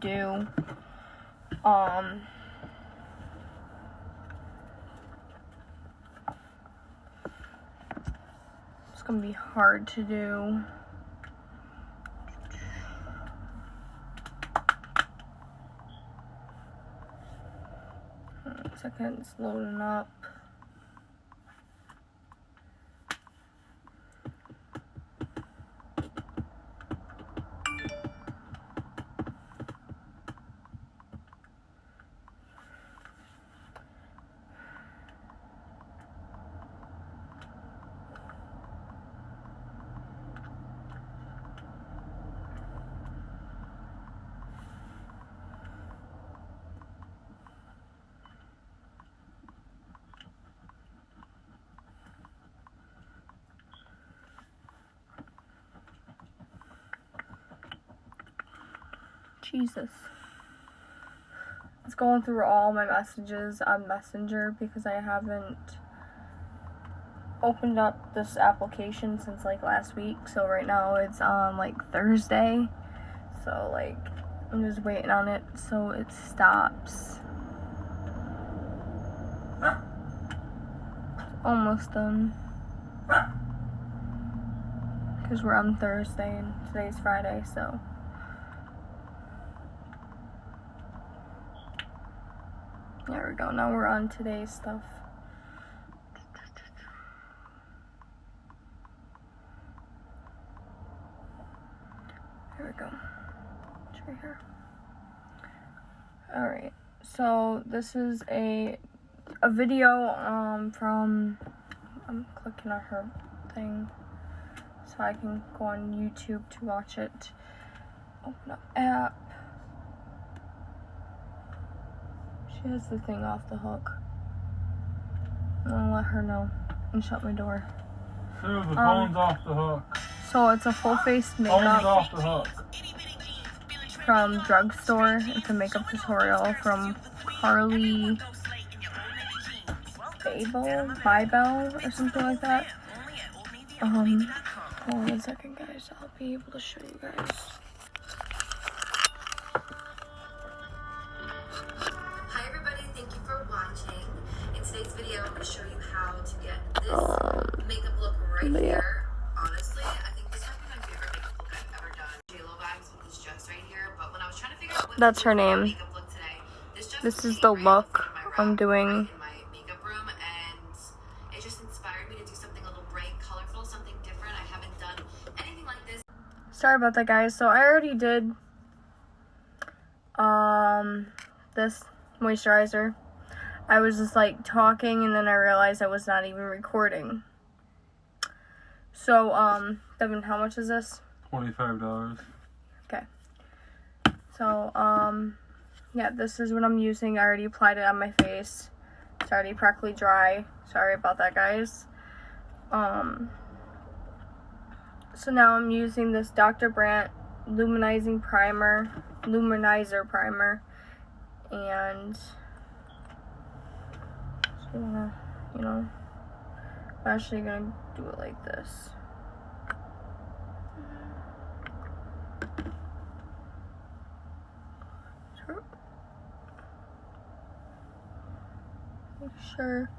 do. It's gonna be hard to do. One second, it's loading up. Jesus. It's going through all my messages on Messenger because I haven't opened up this application since like last week. So right now it's on like Thursday. So like I'm just waiting on it so it stops. Almost done. Because we're on Thursday and today's Friday, so. There we go, now we're on today's stuff. There we go. It's right here. Alright, so this is a video from, I'm clicking on her thing so I can go on YouTube to watch it. Open up app. She has the thing off the hook. I'm gonna let her know and shut my door. Sue, the phone's off the hook. So it's a full face Phone's makeup off the hook. from Drugstore. It's a makeup tutorial from Carly Bybel or something like that. Hold on 1 second, guys. I'll be able to show you guys. Hi everybody, thank you for watching. In today's video, I'm going to show you how to get this makeup look right here. Honestly, I think this might be my favorite makeup look I've ever done. JLo vibes with this dress right here, but when I was trying to figure out what That's her name. makeup look today, This is the look I'm doing. in my makeup room, and it just inspired me to do something a little bright, colorful, something different. I haven't done anything like this. Sorry about that, guys. So I already did this moisturizer. I was just like talking and then I realized I was not even recording. So Devin, how much is this? $25. Okay. So yeah, this is what I'm using. I already applied it on my face. It's already practically dry. Sorry about that, guys. So now I'm using this Dr. Brandt Luminizer Primer, and so you wanna, I'm actually gonna do it like this. Make sure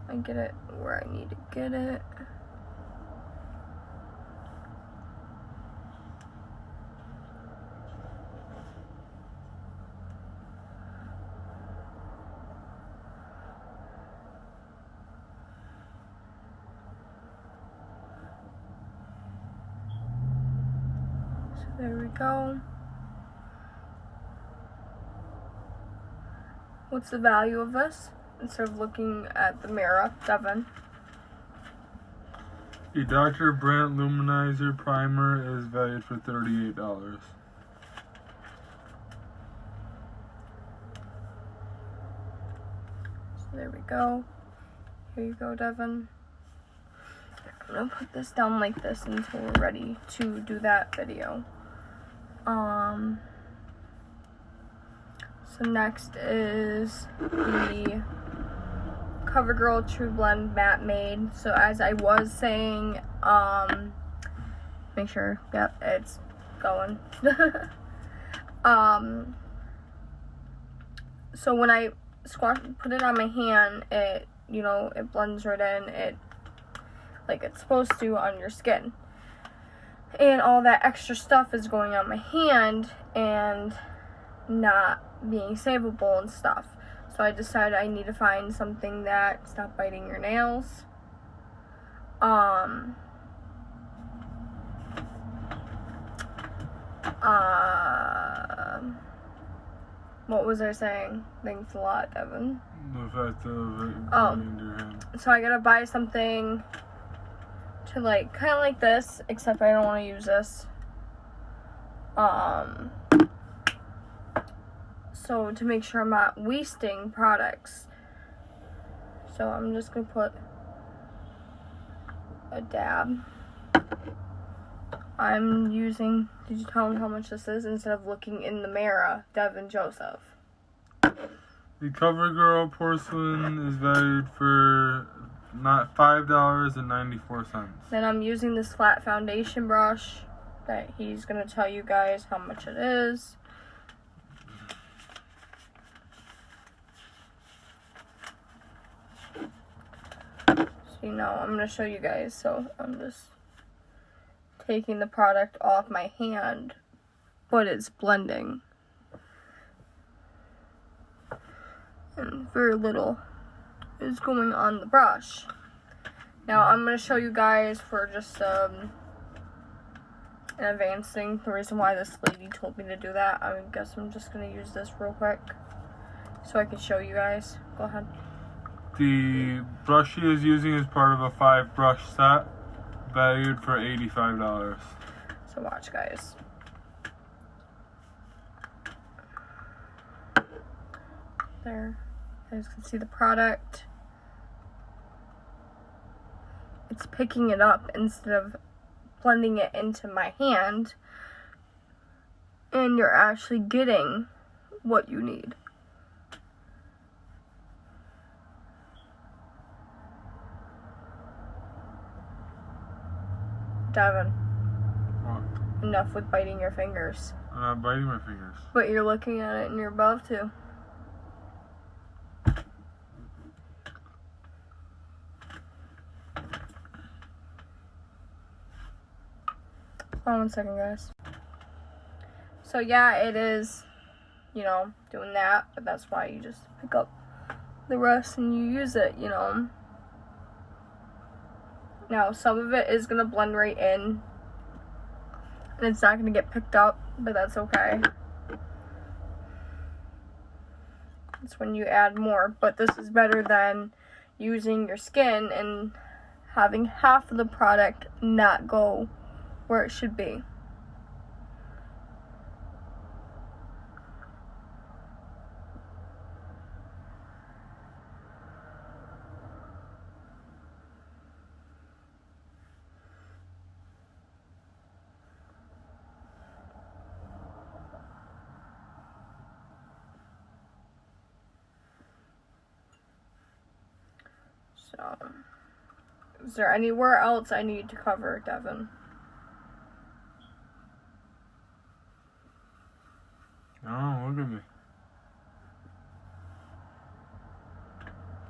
I get it where I need to get it. So there we go. What's the value of this? Instead of looking at the mirror, Devin. The Dr. Brandt Luminizer Primer is valued for $38. So there we go. Here you go, Devin. I'm gonna put this down like this until we're ready to do that video. So next is the CoverGirl True Blend Matte Made. So as I was saying, make sure, yep, it's going. So when I put it on my hand, it, you know, it blends right in, like it's supposed to on your skin. And all that extra stuff is going on my hand and not being savable and stuff. So I decided I need to find something that's not biting your nails. What was I saying? Thanks a lot, Devin. The fact of it Oh. going into your hand. So I gotta buy something to like, kind of like this, except I don't want to use this. So to make sure I'm not wasting products. So I'm just gonna put a dab. I'm using, did you tell them how much this is? Instead of looking in the mirror, Devin Joseph. The CoverGirl porcelain is valued for not $5.94. Then I'm using this flat foundation brush that he's gonna tell you guys how much it is. So you know, I'm gonna show you guys. So I'm just taking the product off my hand, but it's blending. And very little is going on the brush. Now I'm going to show you guys for just an advanced thing, the reason why this lady told me to do that. I guess I'm just going to use this real quick so I can show you guys. Go ahead. The brush she is using is part of a 5-brush set, valued for $85. So watch, guys. There. You guys can see the product. It's picking it up instead of blending it into my hand. And you're actually getting what you need. Devin, What? enough with biting your fingers. I'm not biting my fingers. But you're looking at it and you're above too. Hold on 1 second, guys. So yeah, it is, you know, doing that, but that's why you just pick up the rest and you use it, you know. Now, some of it is going to blend right in, and it's not going to get picked up, but that's okay. It's when you add more, but this is better than using your skin and having half of the product not go where it should be. So, is there anywhere else I need to cover, Devin? Oh, look at me.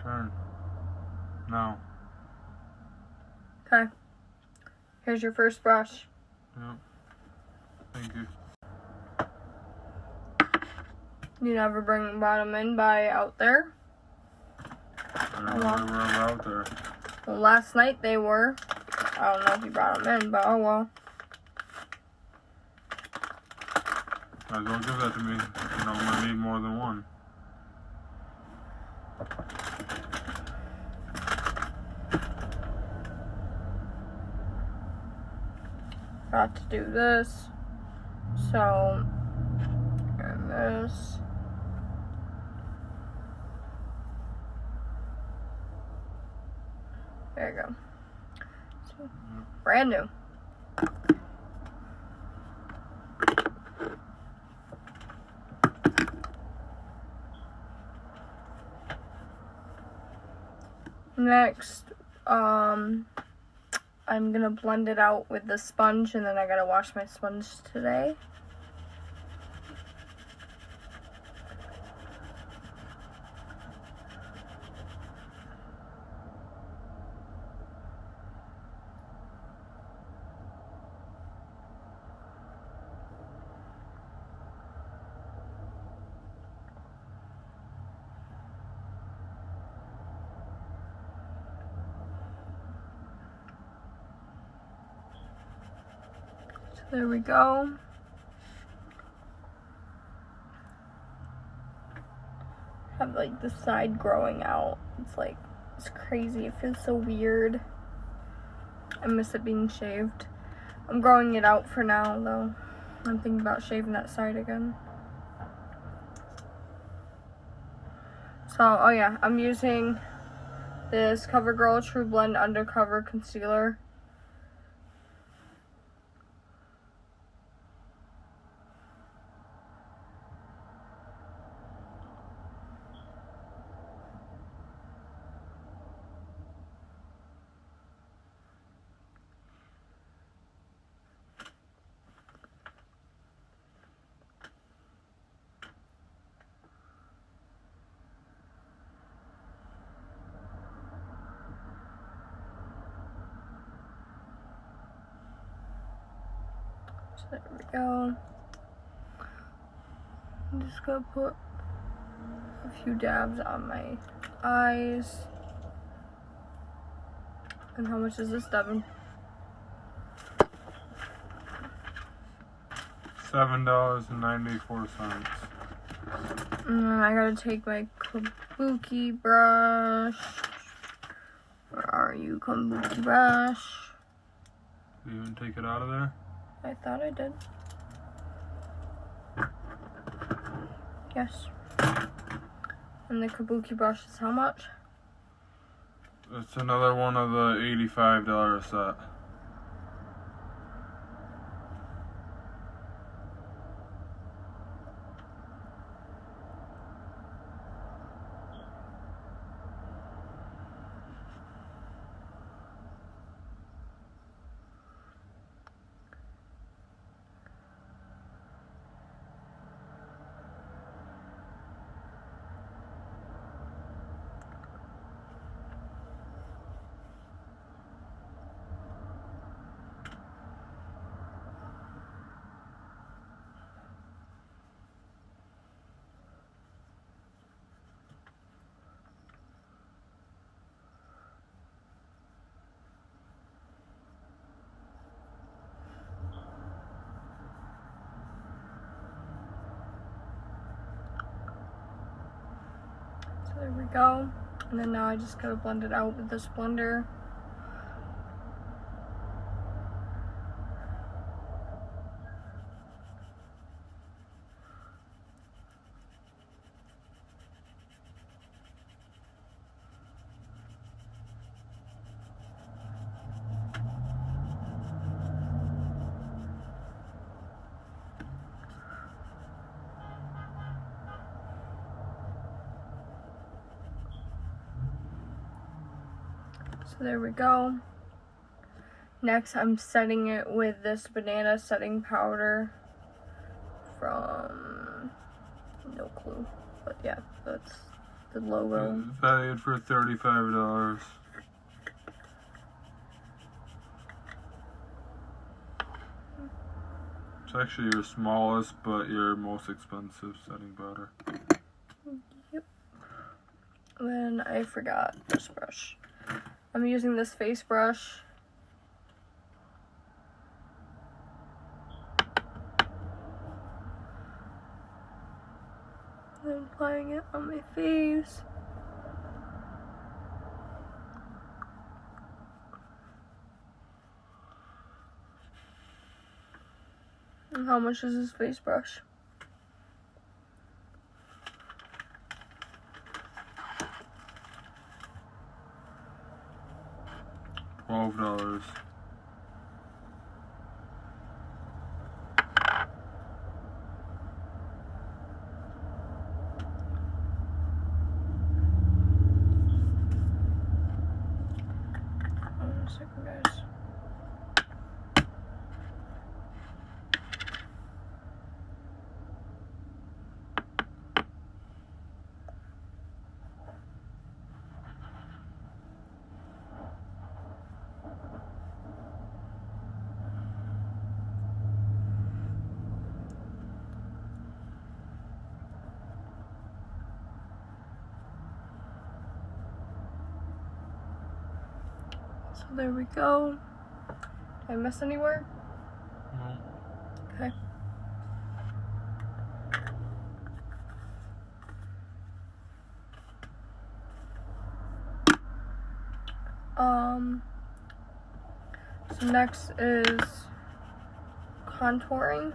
Turn. No. Okay. Here's your first brush. Yep. Thank you. You never brought them in by out there? I don't know they were out there. Well, last night they were. I don't know if you brought them in, but oh well. Might as well give that to me. You know, I'm gonna need more than one. Got to do this. So, and this. There you go. So, brand new. Next, I'm gonna blend it out with the sponge, and then I gotta wash my sponge today. There we go. Have like the side growing out. It's crazy. It feels so weird. I miss it being shaved. I'm growing it out for now though. I'm thinking about shaving that side again. So, oh yeah, I'm using this CoverGirl True Blend Undercover Concealer. So there we go. I'm just gonna put a few dabs on my eyes. And how much is this, Devin? $7.94. And then I gotta take my kabuki brush. Where are you, kabuki brush? Did you even take it out of there? I thought I did. Yes. And the kabuki brush is how much? It's another one of the $85 set. So there we go. And then now I just gotta blend it out with this blender. So there we go. Next, I'm setting it with this banana setting powder from no clue, but yeah, that's the logo. It's valued for $35. It's actually your smallest, but your most expensive setting powder. Yep. Then I forgot this brush. I'm using this face brush. And applying it on my face. And how much is this face brush? $12. One second, guys. So there we go. Did I miss anywhere? No. So next is contouring.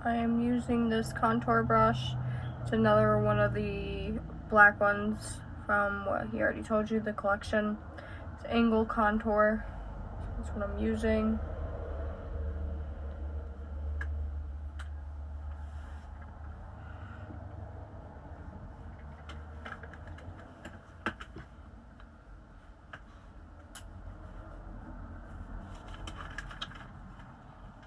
I am using this contour brush. It's another one of the black ones from what he already told you, the collection. It's Angle Contour. That's what I'm using.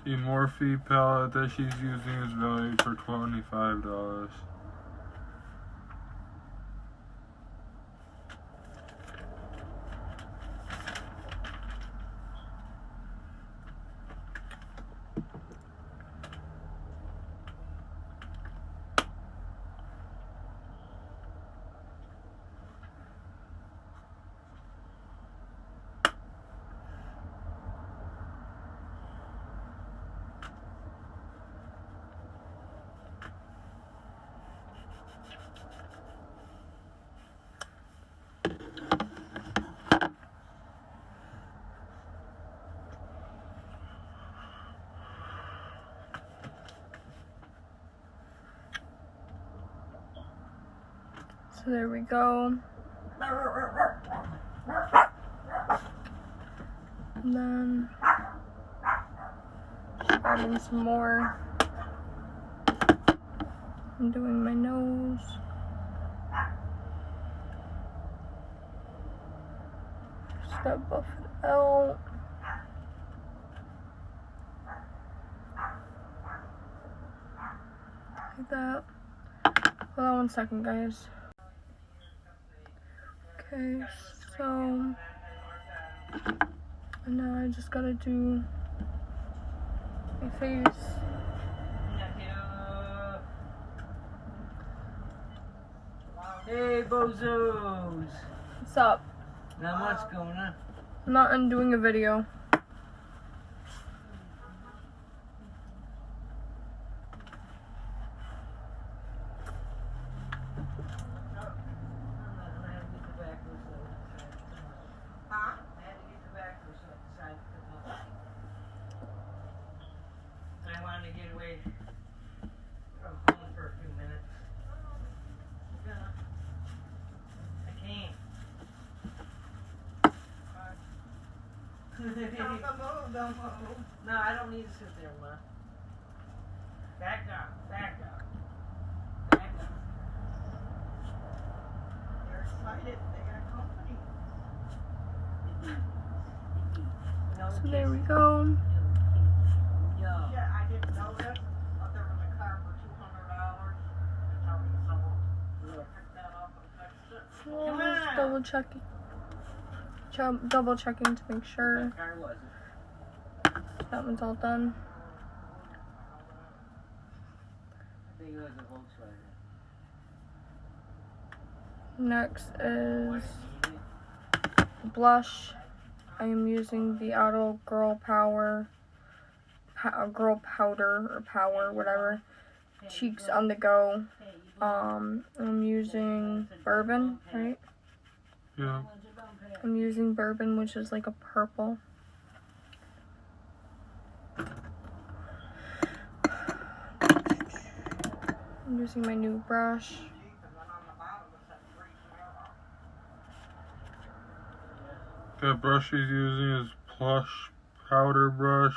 The Morphe palette that she's using is valued for $25. So there we go. And then just adding some more. I'm doing my nose. Just gotta buff it out. Like that. Hold on 1 second, guys. Okay, so now I just gotta do my face. Hey, bozos! What's up? Not much going on. I'm not undoing a video. I wanted to get away from home for a few minutes. I can't. Don't move. No, I don't need to sit there, Ma. Back up, back up. Back up. They're excited. They got company. No, So there we go. Yeah, I didn't know this. Thought there was a car for $200. They told me someone picked that up and fixed it. Well, Come just on. double checking to make sure What car was it? that one's all done. I think it was a Volkswagen. Next is Why did you need it? blush. I am using the Auto Girl Power, Girl Powder or Power, whatever. Cheeks on the Go. I'm using Bourbon, right? Yeah. I'm using Bourbon, which is like a purple. I'm using my new brush. The brush she's using is Plush Powder Brush,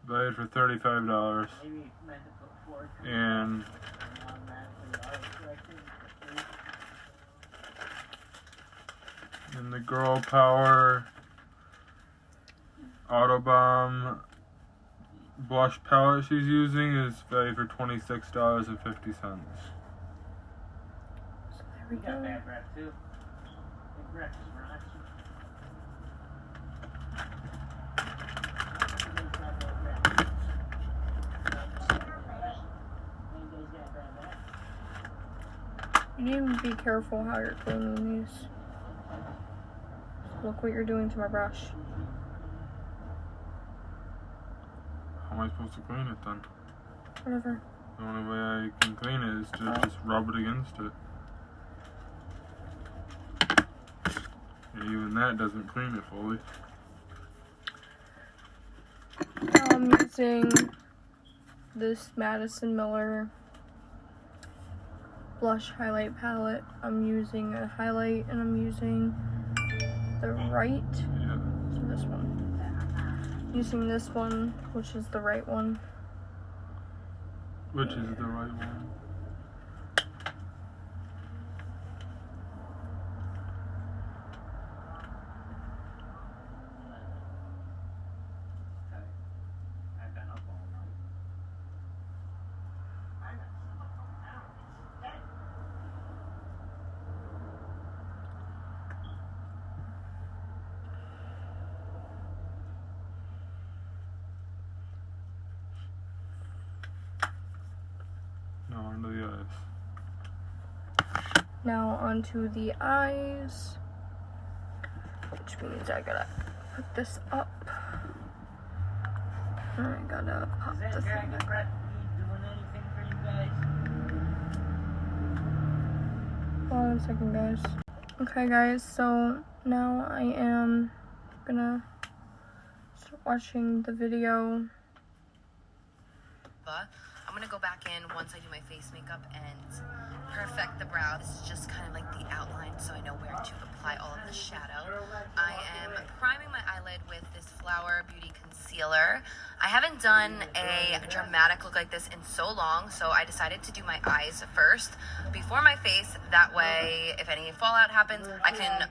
valued for $35. Maybe you meant to put forward. And the Girl Power Autobomb blush palette she's using is valued for $26.50. So there we You got go. bad breath too. Big breath is relaxing. You need to be careful how you're cleaning these. Look what you're doing to my brush. How am I supposed to clean it then? Whatever. The only way I can clean it is to just rub it against it. And even that doesn't clean it fully. I'm using this Madison Miller blush highlight palette. I'm using a highlight and I'm using the right, Yeah. so this one. Using this one, which is the right one. Which is the right one? I've been up all night. I got some now. It's dead. No, under the eyes. Now onto the eyes, which means I gotta put this up. I gotta pop Is the that thing. Dragon Breath weed doing anything for you guys? Hold on 1 second, guys. Okay, guys, so now I am gonna start watching the video. I'm gonna go back in once I do my face makeup and perfect the brow. This is just kind of like the outline, so I know where to apply all of the shadow. I am priming my eyelid with this Flower Beauty concealer. I haven't done a dramatic look like this in so long, so I decided to do my eyes first before my face. That way, if any fallout happens, I can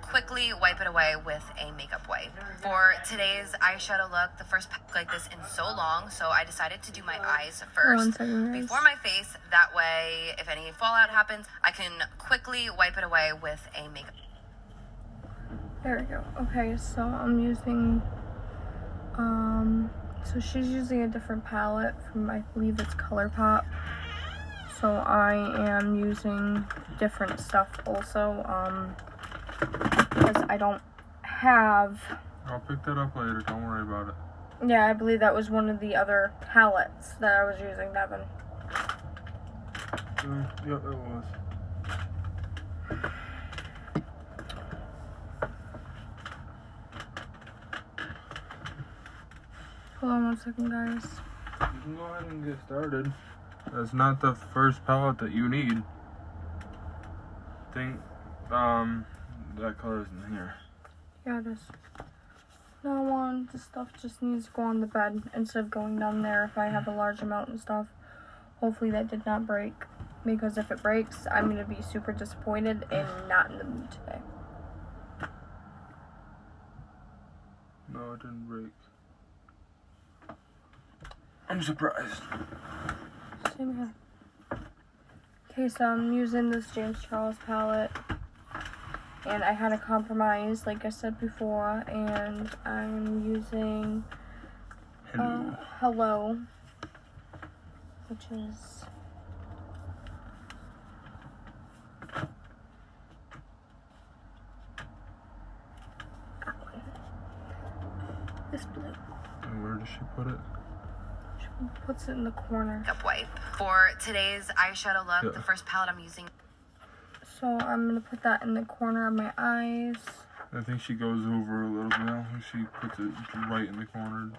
quickly wipe it away with a makeup wipe. For today's eyeshadow look, the first pack like this in so long, so I decided to do my eyes Hold on first 1 second, guys. before my face. That way, if any fallout happens, I can quickly wipe it away with a makeup. There we go. Okay, so I'm using, so she's using a different palette from, I believe it's ColourPop. So I am using different stuff also, because I don't have, I'll pick that up later, don't worry about it. yeah, I believe that was one of the other palettes that I was using, Devin. Yep, it was. Hold on 1 second, guys. You can go ahead and get started. That's not the first palette that you need. That color isn't here. Yeah, it is. No one, this stuff just needs to go on the bed instead of going down there if I have a large amount and stuff. Hopefully that did not break, because if it breaks, I'm gonna be super disappointed and not in the mood today. No, it didn't break. I'm surprised. Same here. Okay, so I'm using this James Charles palette, and I had a compromise, like I said before, and I'm using Hello, which is that one. This blue. And where does she put it? She puts it in the corner. Makeup wipe. For today's eyeshadow look, Yeah. the first palette I'm using. So I'm gonna put that in the corner of my eyes. I think she goes over a little bit. She puts it right in the corner.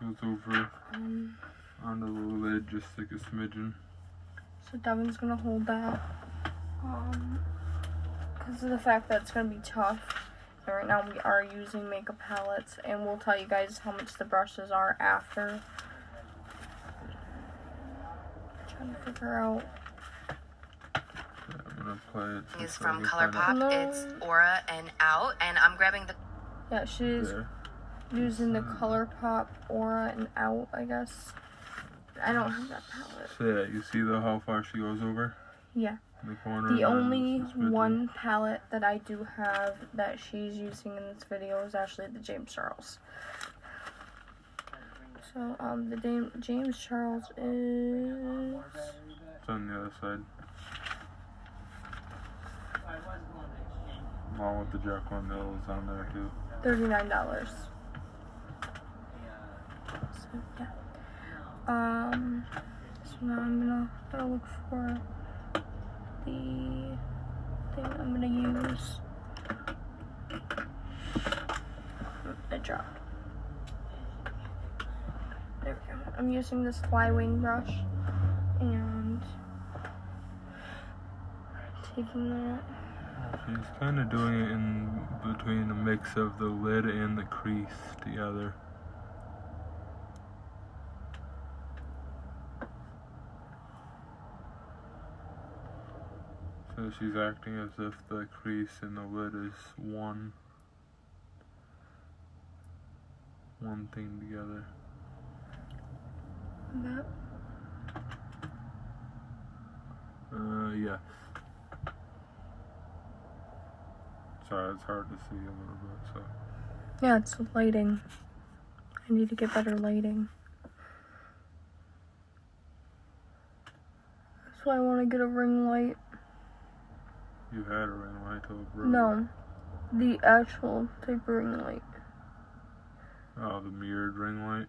Goes over onto the lid just like a smidgen. So Devin's gonna hold that. Because of the fact that it's gonna be tough. And right now we are using makeup palettes, and we'll tell you guys how much the brushes are after. Trying to figure out. Yeah, I'm gonna play it. Is just so from I can find out. ColourPop. It's Aura and Out, and I'm grabbing the Yeah, she's There. using the ColourPop Aura and Out, I guess. I don't have that palette. So yeah, you see how far she goes over Yeah. in the corner. The and then only just a smidgen. one palette that I do have that she's using in this video is actually the James Charles. So, the James Charles is... It's on the other side. along with the Jack Lindell's on there too. $39. So yeah. So now I'm gonna look for the thing I'm gonna use. It dropped. There we go. I'm using this Flywing brush and taking that. She's kind of doing it in between a mix of the lid and the crease together. So she's acting as if the crease and the lid is one thing together. That. Yes. Sorry, it's hard to see a little bit, so. Yeah, it's the lighting. I need to get better lighting. That's why I want to get a ring light. You had a ring light till it broke. No, the actual type of ring light. Oh, the mirrored ring light?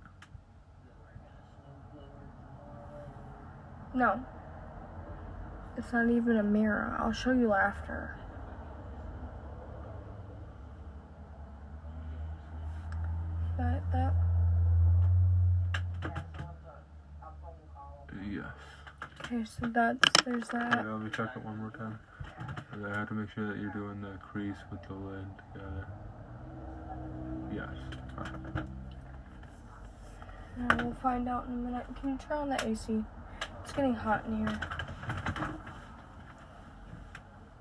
No. It's not even a mirror. I'll show you after. That. Yes. Okay, so there's that. Okay, let me check it one more time. Okay, I have to make sure that you're doing the crease with the lid together. Yes. Alright. We'll find out in a minute. Can you turn on the AC? It's getting hot in here.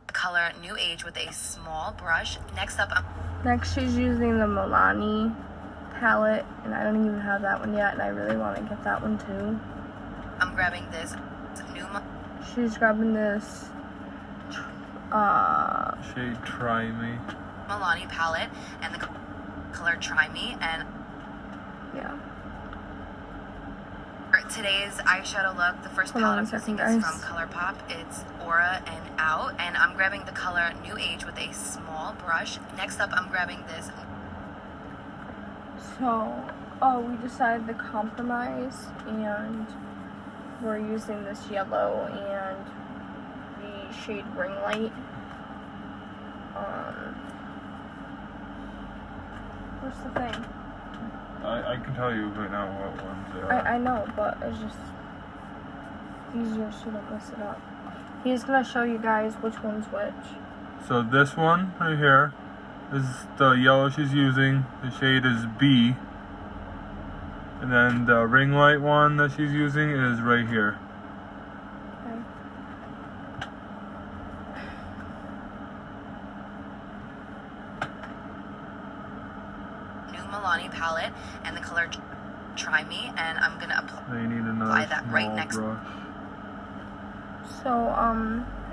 Color New Age with a small brush. Next up, Next, she's using the Milani palette, and I don't even have that one yet, and I really want to get that one too. I'm grabbing this new She's grabbing this, Shade Try Me. Milani palette and the color Try Me. And yeah. for today's eyeshadow look, the first Hold on palette a I'm using second, is guys. from ColourPop. It's Aura and Out, and I'm grabbing the color New Age with a small brush. Next up, I'm grabbing this. So, we decided to compromise, and we're using this yellow and the shade Ring Light. Where's the thing? I can tell you right now what ones they are. I know, but it's just easier so you don't mess it up. He's gonna show you guys which one's which. So this one right here is the yellow she's using. The shade is B. And then the ring light one that she's using is right here. Okay. New Milani palette and the color Try Me, and I'm gonna apply Now you need another Apply that small right next- brush. So,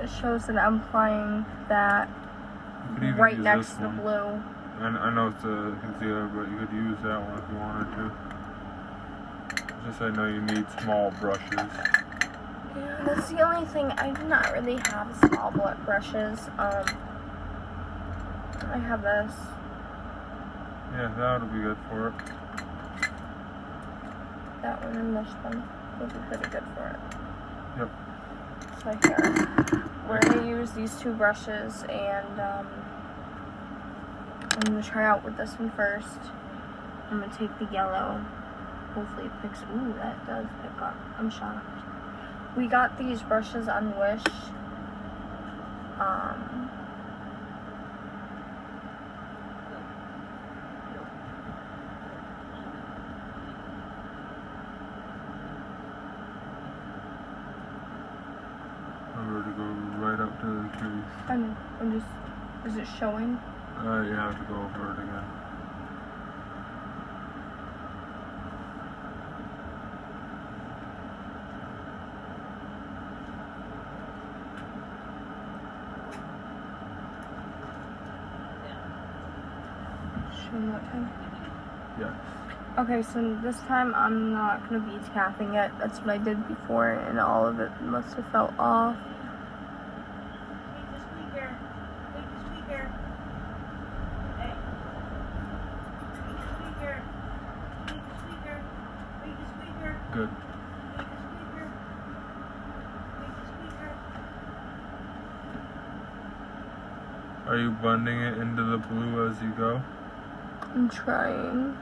it shows that I'm applying that You could even right use next this to the one. blue. I know it's a concealer, but you could use that one if you wanted to. Just I know you need small brushes. Yeah, that's the only thing. I do not really have small brushes. I have this. Yeah, that'll be good for it. That one and this one would be pretty good for it. Yep. So here, we're gonna use these two brushes, and I'm gonna try out with this one first. I'm gonna take the yellow. Hopefully it picks. Ooh, that does pick up. I'm shocked. We got these brushes on Wish. Remember to go right up to the crease. I'm just. Is it showing? You have to go over it again. Showing what time? Yes. Okay, so this time I'm not gonna be tapping it. That's what I did before, and all of it must have fell off. Good. Are you blending it into the blue as you go? I'm trying.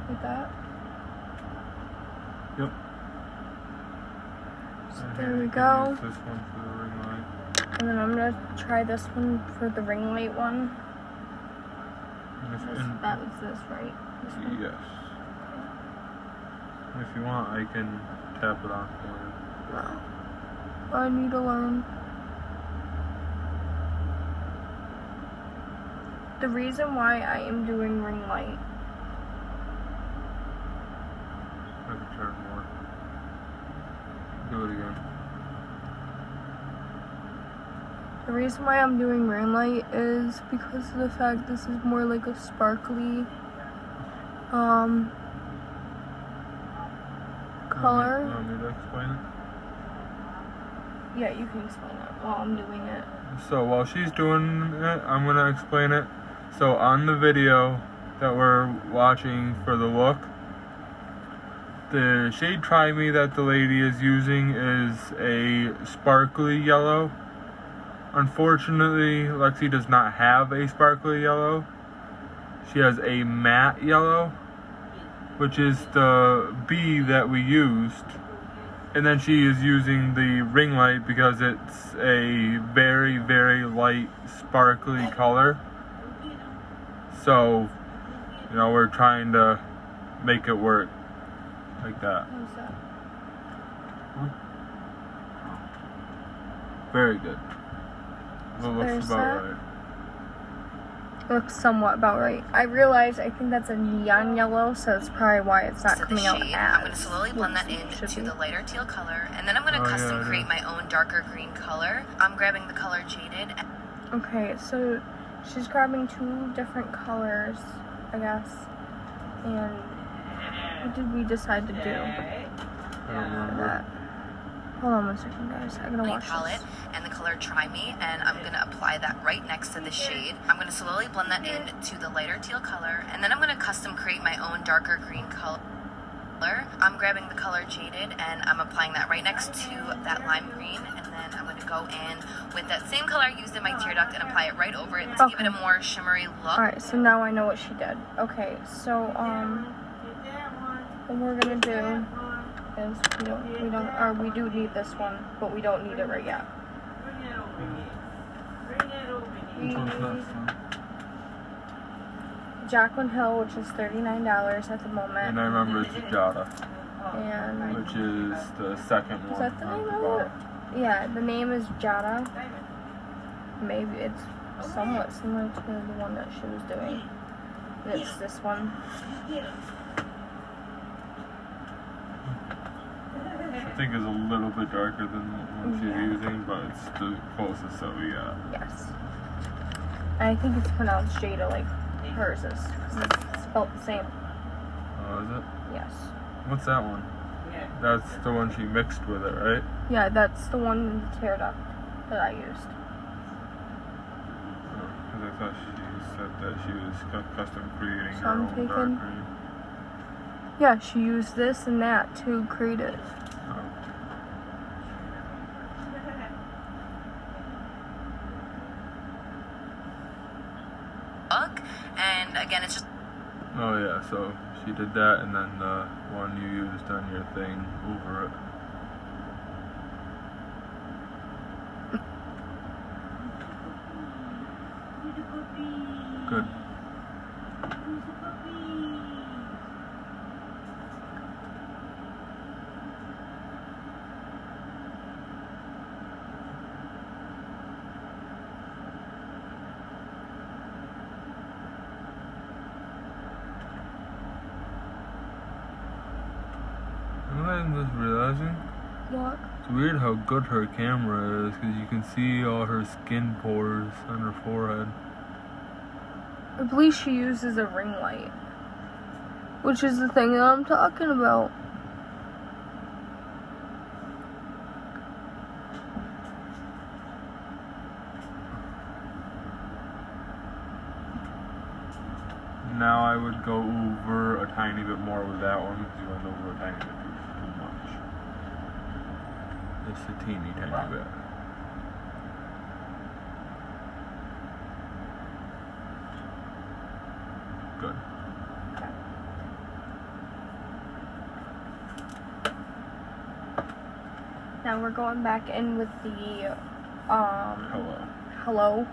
Like that. Yep. So And there here we you can go. use this one for the ring light. And then I'm gonna try this one for the ring light one. And if, That was this, right? This one? yes. If you want, I can tap it on for you. No. I need to learn. The reason why I am doing ring light, I can turn more. Do it again. the reason why I'm doing ring light is because of the fact this is more like a sparkly color. You want me to explain it? Yeah, you can explain it while I'm doing it. So while she's doing it, I'm gonna explain it. So on the video that we're watching for the look, the shade Try Me that the lady is using is a sparkly yellow. Unfortunately, Lexi does not have a sparkly yellow. She has a matte yellow, which is the B that we used. And then she is using the ring light because it's a very, very light, sparkly color. So, you know, we're trying to make it work like that. How's that? Very good. That looks There's about that. right. Looks somewhat about right. I realize I think that's a neon yellow, so that's probably why it's not To the coming out shade, as I'm going to slowly blend that in should to be. the lighter teal color, and then I'm going to Oh, custom yeah, I create know. my own darker green color. I'm grabbing the color Jaded. Okay, so she's grabbing two different colors, I guess. And what did we decide to do I don't for remember. that? Hold on one second, guys. I gotta Green watch palette this. and the color Try Me, and I'm going to apply that right next to the shade. I'm going to slowly blend that in to the lighter teal color, and then I'm going to custom create my own darker green color. I'm grabbing the color Jaded, and I'm applying that right next to that lime green, and then I'm going to go in with that same color I used in my tear duct and apply it right over it to give it a more shimmery look. Alright, so now I know what she did. Okay, so, what we're gonna do is we do need this one, but we don't need it right yet. Which one's this one? Jaclyn Hill, which is $39 at the moment. And I remember it's Jada, And which is the second one. is that the on name the of bottom. it? Yeah, the name is Jada. Maybe it's somewhat similar to the one that she was doing. And it's this one. I think is a little bit darker than the one she's using, but it's the closest that we got. Yes. And I think it's pronounced Jada like hers is. 'Cause it's spelled the same. Oh, is it? Yes. What's that one? That's the one she mixed with it, right? Yeah, that's the one in the tear duct that I used. Because I thought she said that she was custom creating So her I'm own dark taking- green. Yeah, she used this and that to create it. Oh. Look, and again, it's just Oh yeah, so she did that and then the one you used on your thing over it. Good. You know what I'm just realizing? What? It's weird how good her camera is because you can see all her skin pores on her forehead. I believe she uses a ring light, which is the thing that I'm talking about. Now I would go over a tiny bit more with that one because you went over a tiny bit too much. Just a teeny tiny bit. Good. Now we're going back in with the Hello. Hello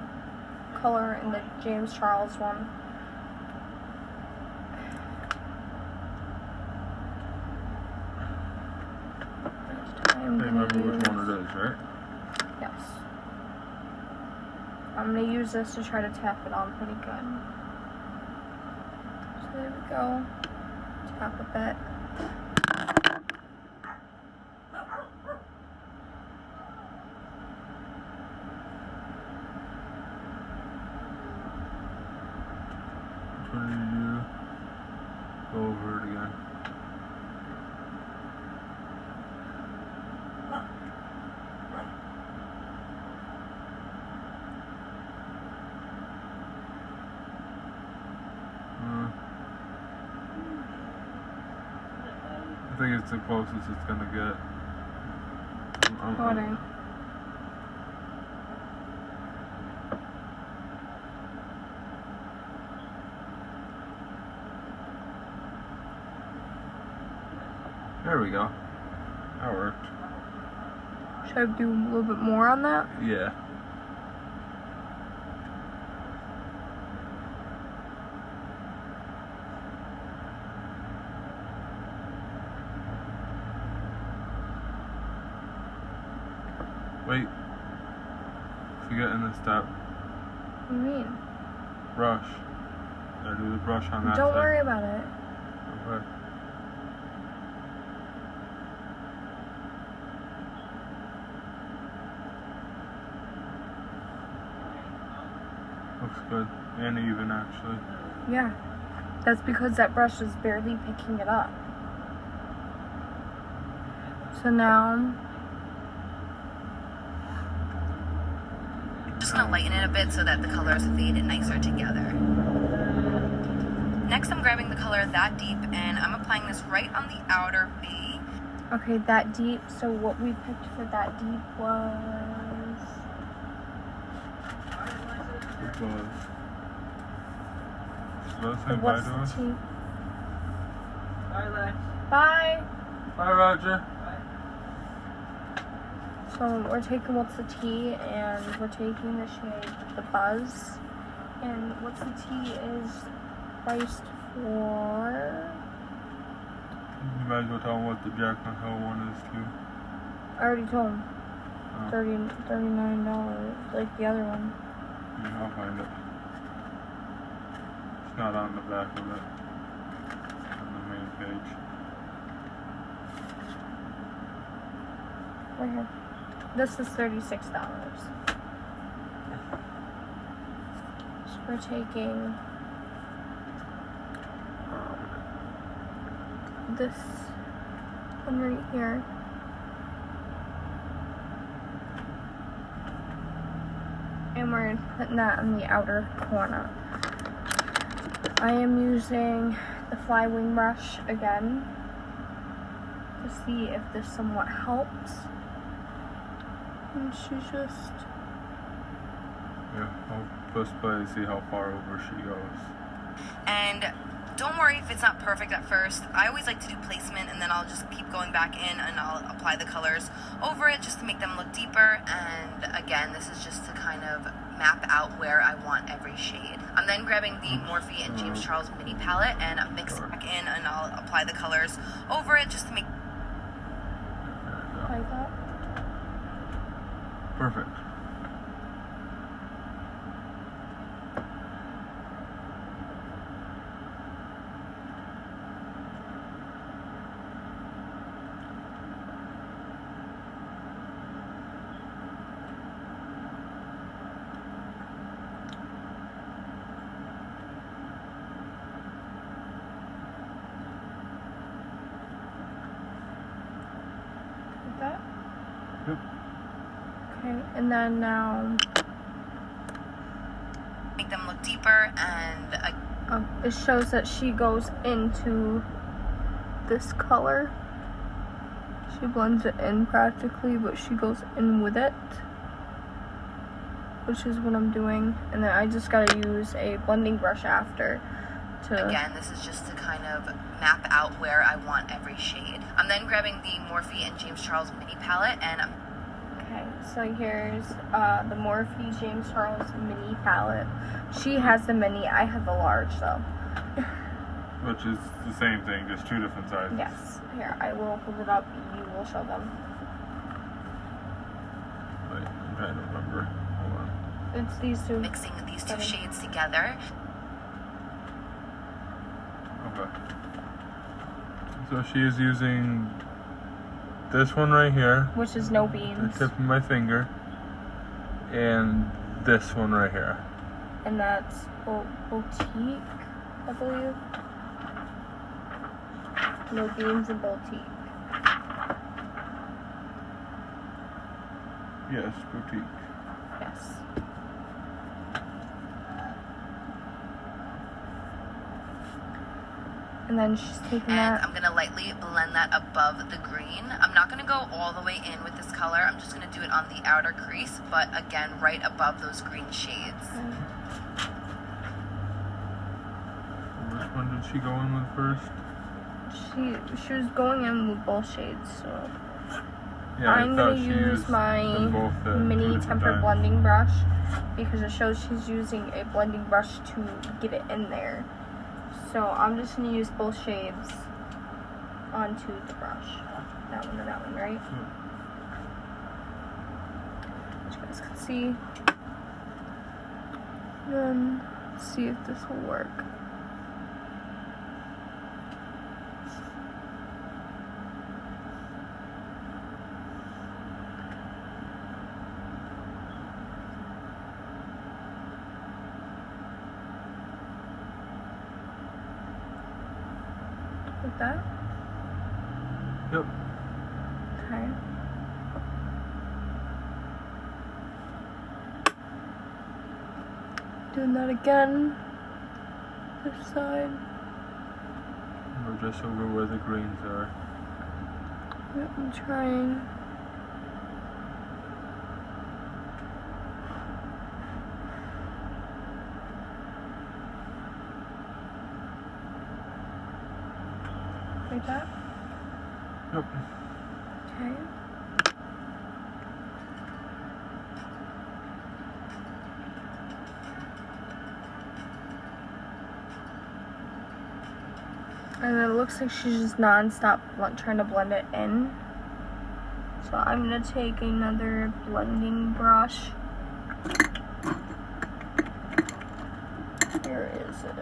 color in the James Charles one. I'm I gonna remember which use- one it is, right? Yes. I'm gonna use this to try to tap it on pretty good. So there we go. Tap a bit. Which one did you do? Go over it again. I think it's the closest it's gonna get. Water. There we go. That worked. Should I do a little bit more on that? Yeah. Wait. Forgetting the step. What do you mean? Brush. Gotta do the brush on that Don't side. worry about it. Okay. Looks good. And even, actually. Yeah. That's because that brush is barely picking it up. So now, Just gonna lighten it a bit so that the colors fade nicer together. Next, I'm grabbing the color That Deep and I'm applying this right on the outer V. okay, that deep. So what we picked for that deep was... Good buzz. Let's say bye What's to the us. T? Bye, Lex. Bye! Bye, Roger. So we're taking What's the T and we're taking the shade The Buzz. And What's the T is priced for... You might as well tell them what the Jack Hill one is, too. I already told him. Oh. $39, like the other one. Yeah, I'll find it. It's not on the back of it. It's on the main page. Right here. This is $36. So we're taking this one right here. And we're putting that in the outer corner. I am using the Fly Wing brush again to see if this somewhat helps. And she's just... Yeah, I'll just play to see how far over she goes. And don't worry if it's not perfect at first. I always like to do placement and then I'll just keep going back in and I'll apply the colors over it just to make them look deeper. And again, this is just to kind of map out where I want every shade. I'm then grabbing the Morphe and James Charles mini palette and mix it back in and I'll apply the colors over it just to make... like that. Perfect. And then now, make them look deeper, and it shows that she goes into this color. She blends it in practically, but she goes in with it, which is what I'm doing. And then I just gotta use a blending brush after to... again, this is just to kind of map out where I want every shade. I'm then grabbing the Morphe and James Charles mini palette, and I'm... Okay, so here's the Morphe James Charles mini palette. She has the mini, I have the large though. Which is the same thing, just two different sizes. Yes. Here, I will hold it up. You will show them. Wait, I'm trying to remember. Hold on. It's these two. mixing these two Okay. shades together. Okay. So she is using this one right here, Which is no the beans. tip of my finger, and this one right here. And that's Boutique, I believe. No beans and Boutique. Yes, Boutique. Yes. And then she's taking And that. I'm gonna lightly blend that above the green. I'm not gonna go all the way in with this color. I'm just gonna do it on the outer crease, but again, right above those green shades. Which one did she go in with first? She was going in with both shades, so Yeah, I'm I thought gonna she use used my them both at two mini different temper times. blending brush because it shows she's using a blending brush to get it in there. So I'm just gonna use both shades onto the brush. That one and that one, right? As you guys can see. Then see if this will work. Like that? Yep. Okay. Doing that again. This side. We're just over where the greens are. Yep, I'm trying. Like that? Yep. Okay. And it looks like she's just non-stop trying to blend it in. So I'm gonna take another blending brush. Where is it?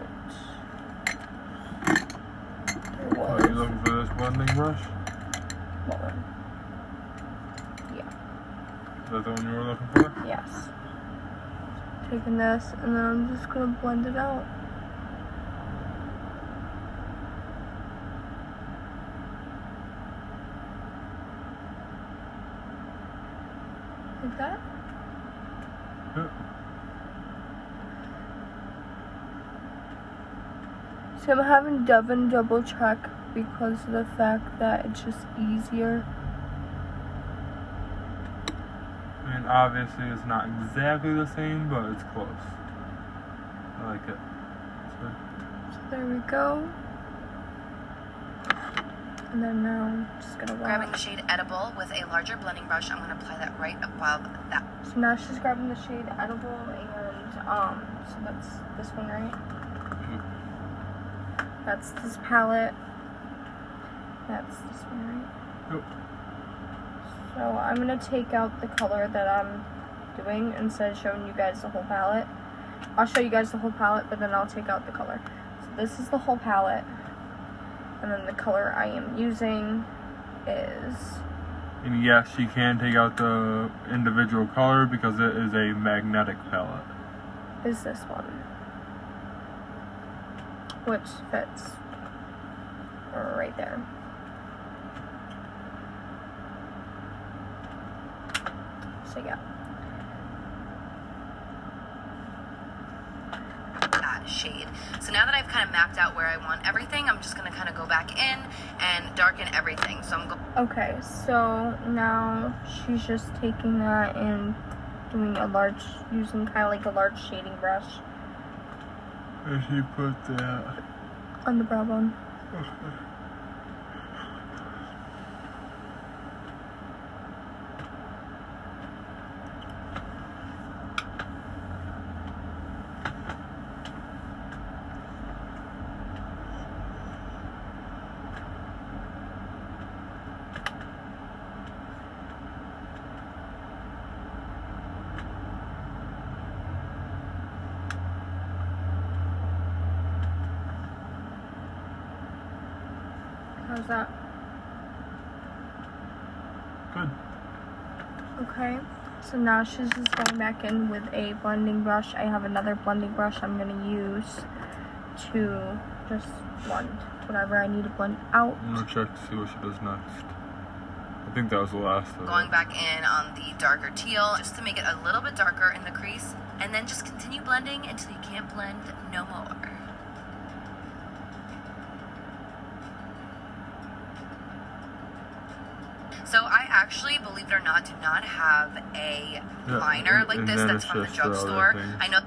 There Are you was. looking for this blending brush? What one? Yeah. Is that the one you were looking for? Yes. Taking this and then I'm just gonna blend it out. Like that? Yep. So I'm having Devin double check because of the fact that it's just easier. I mean, obviously it's not exactly the same, but it's close. I like it. It's good. So there we go. And then now I'm just gonna Grabbing the wax. shade Edible with a larger blending brush, I'm gonna apply that right above that. So now she's grabbing the shade Edible and so that's this one, right? That's this palette. That's this one, right? Yep. So I'm gonna take out the color that I'm doing instead of showing you guys the whole palette. I'll show you guys the whole palette, but then I'll take out the color. So this is the whole palette. And then the color I am using is, And yes, you can take out the individual color because it is a magnetic palette. this one. Which fits right there. So yeah. that shade. So now that I've kind of mapped out where I want everything, I'm just going to kind of go back in and darken everything. So I'm going. Okay, so now she's just taking that and doing using kind of like a large shading brush And she put that. on the brow bone. How's that? Good. Okay, so now she's just going back in with a blending brush. I have another blending brush I'm going to use to just blend whatever I need to blend out. I'm gonna check to see what she does next. I think that was the last of Going it. back in on the darker teal just to make it a little bit darker in the crease, and then just continue blending until you can't blend no more. So I actually, believe it or not, do not have a Yeah, liner like and this then that's it's from the just the other drugstore. things. I know.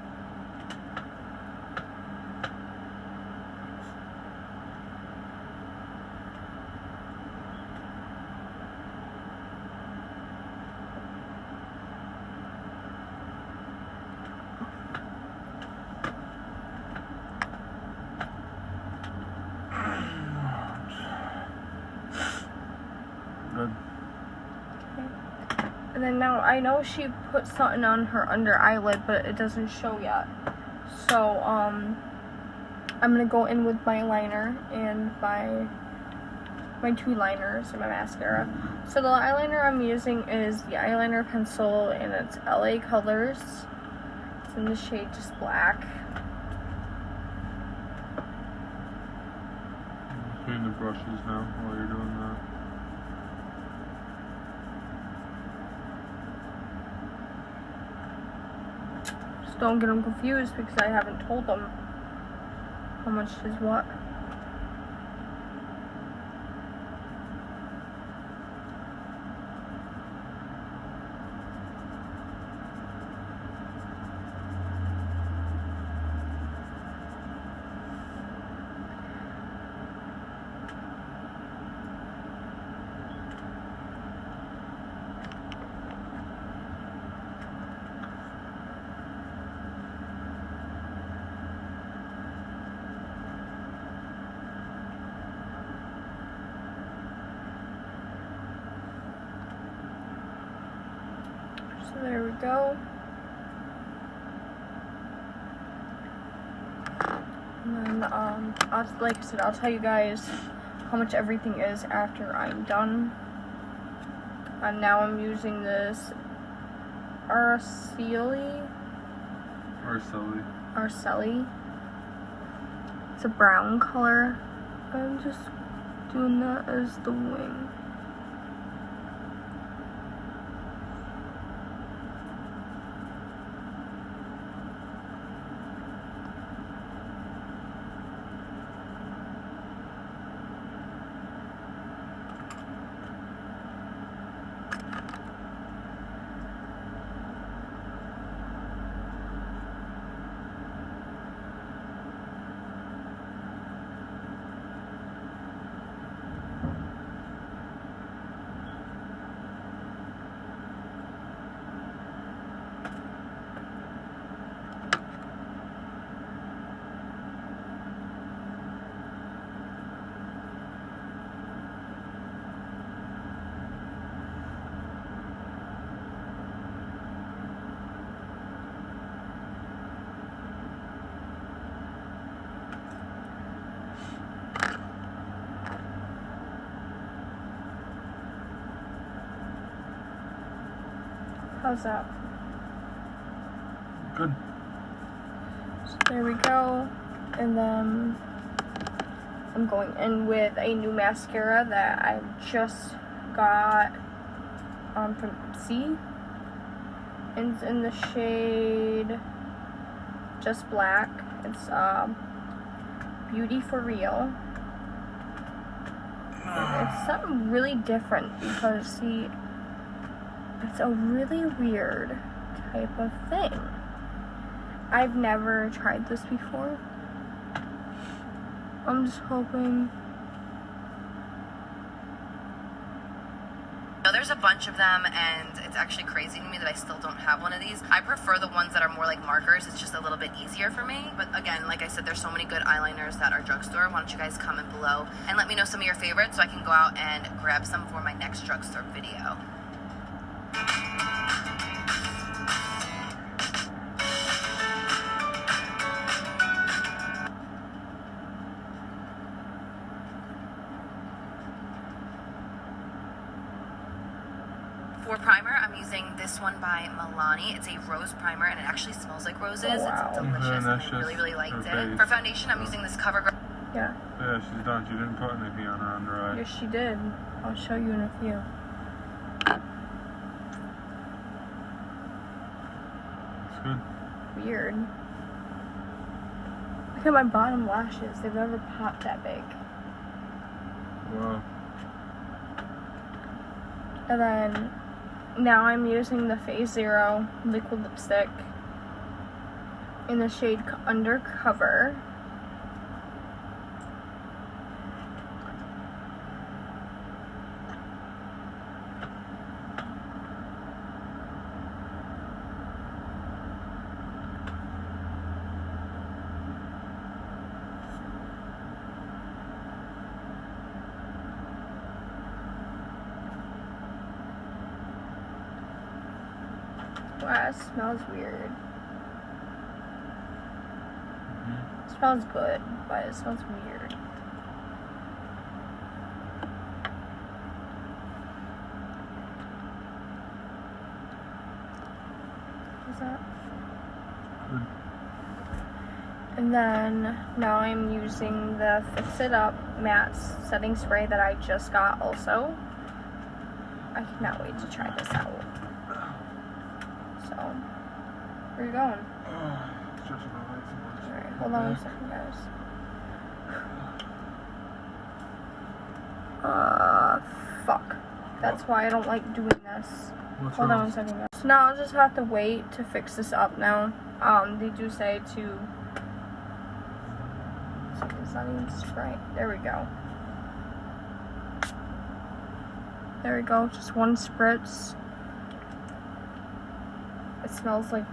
Good. And then now I know she put something on her under eyelid, but it doesn't show yet. So I'm gonna go in with my liner and my two liners and my mascara. So the eyeliner I'm using is the eyeliner pencil, and it's LA Colors. It's in the shade just black. Clean the brushes now while you're doing that. Just don't get them confused because I haven't told them how much is what. So there we go. And then, like I said, I'll tell you guys how much everything is after I'm done. And now I'm using this Araceli. It's a brown color. I'm just doing that as the wing. How's that? Good. So there we go. And then I'm going in with a new mascara that I just got from C. And it's in the shade Just Black. It's Beauty for Real. It's something really different because, see, it's a really weird type of thing. I've never tried this before. I'm just hoping. So there's a bunch of them, and it's actually crazy to me that I still don't have one of these. I prefer the ones that are more like markers. It's just a little bit easier for me. But again, like I said, there's so many good eyeliners that are drugstore. Why don't you guys comment below and let me know some of your favorites so I can go out and grab some for my next drugstore video. For primer, I'm using this one by Milani. It's a rose primer, and it actually smells like roses. Oh, wow. It's delicious, And and that's I really, just really liked her it. face. For foundation, I'm using this CoverGirl. Yeah. Yeah, she's done. She didn't put anything on her under eye. Yes, she did. I'll show you in a few. It's good. Weird. Look at my bottom lashes. They've never popped that big. Wow. And then now I'm using the Phase Zero liquid lipstick in the shade Undercover. Wow, it smells weird. It smells good, but it smells weird. What's that? Good. And then now I'm using the Fix It Up matte setting spray that I just got also. I cannot wait to try this out. So, where are you going? Stretching my legs so much. Alright, hold on a second, guys. Fuck. That's why I don't like doing this. What's Hold on wrong? a second, guys. So now I'll just have to wait to fix this up now. They do say to... It's not even spray. There we go. There we go. Just one spritz. It smells like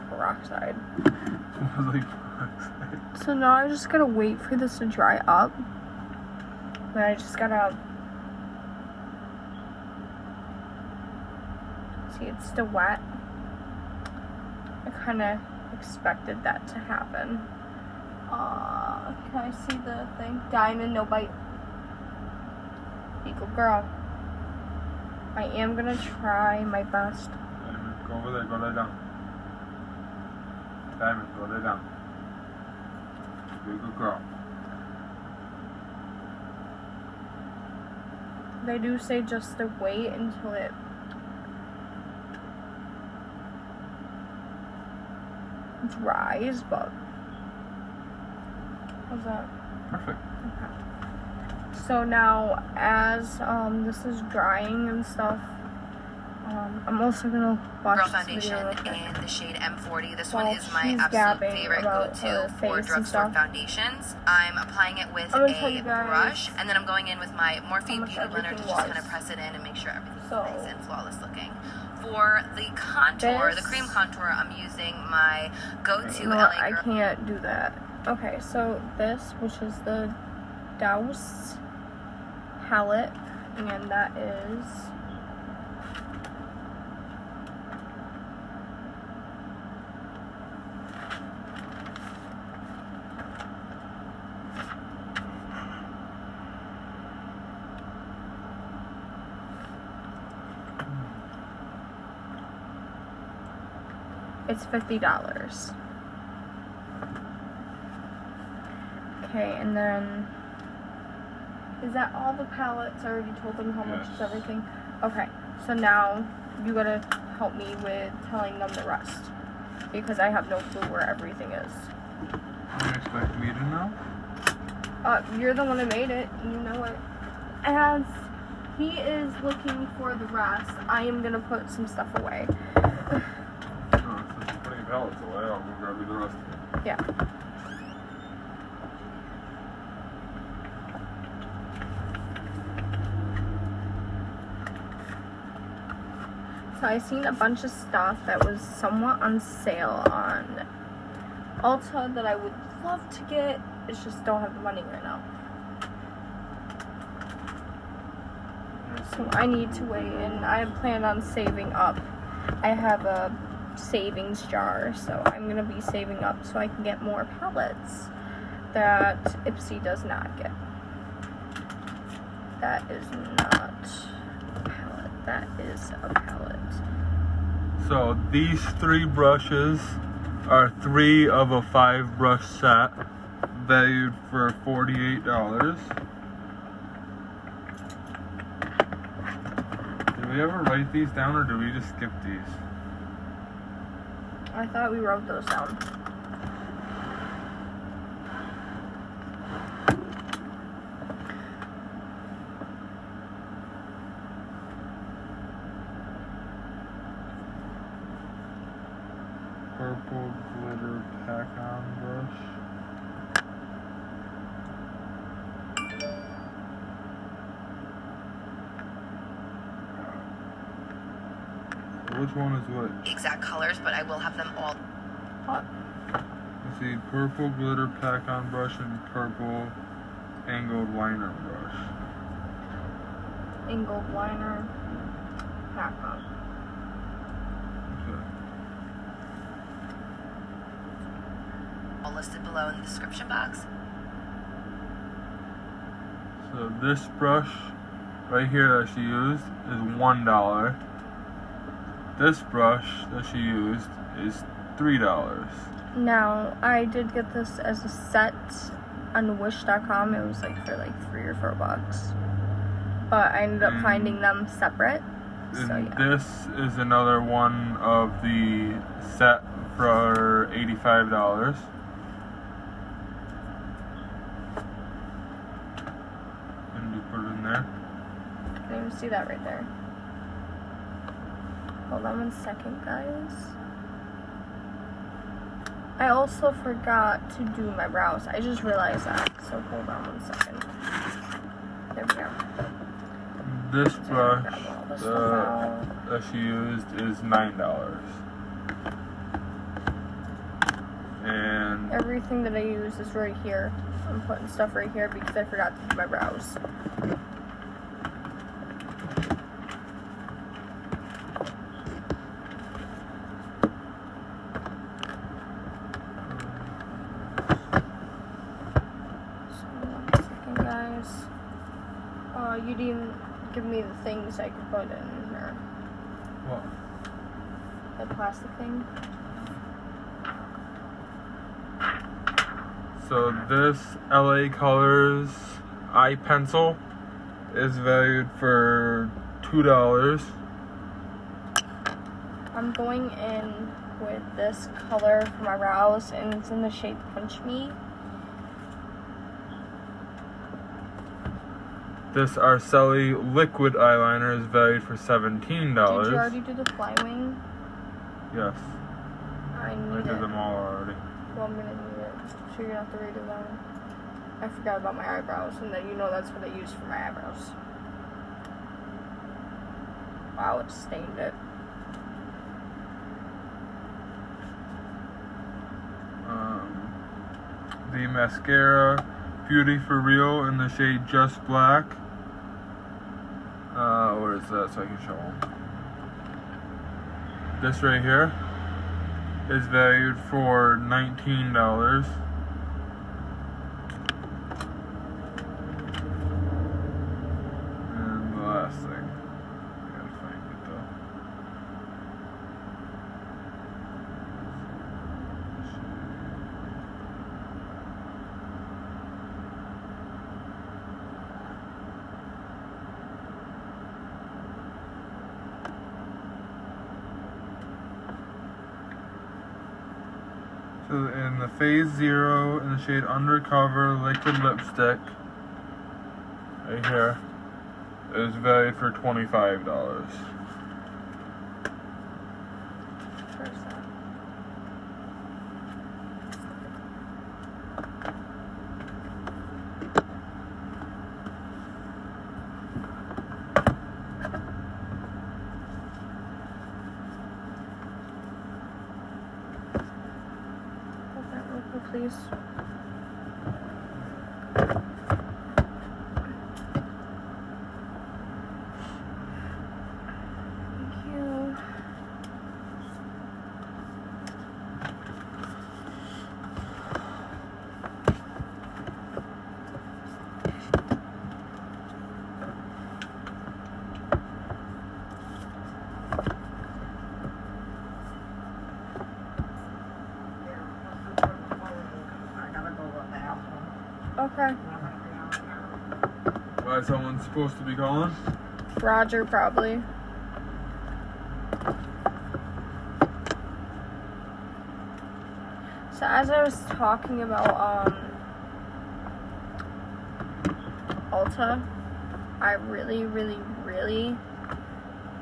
peroxide. Smells like peroxide. So now I just gotta wait for this to dry up. Then I just gotta... See, it's still wet. I kinda expected that to happen. Can I see the thing? Diamond, no bite. Eagle girl. I am gonna try my best. Diamond, go over there, go lay down. Diamond, go lay down. Be a good girl. They do say just to wait until it dries, but how's that? Perfect. Okay. So now, as this is drying and stuff, I'm also gonna watch Girl this foundation video real quick. in the shade M40. This While one is my she's absolute gabbing favorite about go-to her for face and drugstore stuff. foundations. I'm applying it with I'm gonna tell a you guys brush, and then I'm going in with my Morphe much Beauty Blender to everything just kind of was. press it in and make sure everything's So- nice and flawless looking. For the contour, the This- cream contour, I'm using my go-to No, LA I Girl. can't do that. Okay, so this, which is the Douse palette, and that is it's $50. Okay, and then is that all the palettes? I already told them how much is Yes. everything. Okay, so now you gotta help me with telling them the rest because I have no clue where everything is. you know? You're the one who made it, and you know it. As he is looking for the rest, I am gonna put some stuff away. Oh, since you're putting pallets away, I'll go grab you the rest of it. Yeah. So I seen a bunch of stuff that was somewhat on sale on Ulta that I would love to get. It's just don't have the money right now. So I need to wait, and I plan on saving up. I have a savings jar, so I'm gonna be saving up so I can get more pallets that Ipsy does not get. That is not a palette. That is a palette. So these 3 brushes are 3 of a 5 brush set, valued for $48. Did we ever write these down, or did we just skip these? I thought we wrote those down. Purple glitter pack-on brush. Which one is which? Exact colors, but I will have them all. What? Let's see, purple glitter pack-on brush and purple angled liner brush. Angled liner. Pack on. Okay. All listed below in the description box. So this brush right here that she used is $1. This brush that she used is $3. Now, I did get this as a set on Wish.com. It was like for like $3 or $4. But I ended up finding them separate. So And yeah. this is another one of the set for $85. And you put it in there. I didn't even see that right there. Hold on 1 second, guys. I also forgot to do my brows. I just realized that. So hold on 1 second. There we go. This So brush grab all this stuff out. that she used is $9. And Everything that I use is right here. I'm putting stuff right here because I forgot to do my brows. So 1 second, guys. You didn't give me the things I could put in here. what? The plastic thing. So this LA Colors eye pencil is valued for $2. I'm going in with this color for my brows, and it's in the shade Punch Me. This Arcelli liquid eyeliner is valued for $17. Did you already do the Flywing? Yes, I I need did it. them all already. Well, I'm gonna need it. So you're gonna have to redo them. I forgot about my eyebrows, and then you know that's what I use for my eyebrows. Wow, it stained it. The mascara Beauty for Real in the shade Just Black. Where is that so I can show them? This right here is valued for $19. And the last thing, I gotta find it though. So in the Phase Zero in the shade Undercover Liquid Lipstick, right here, is valued for $25. Where's that? Hold that real quick, please. Thank you. I gotta go to the bathroom. Okay. I'm gonna be out here. Why someone's supposed to be calling? Roger, probably. So as I was talking about Ulta, I really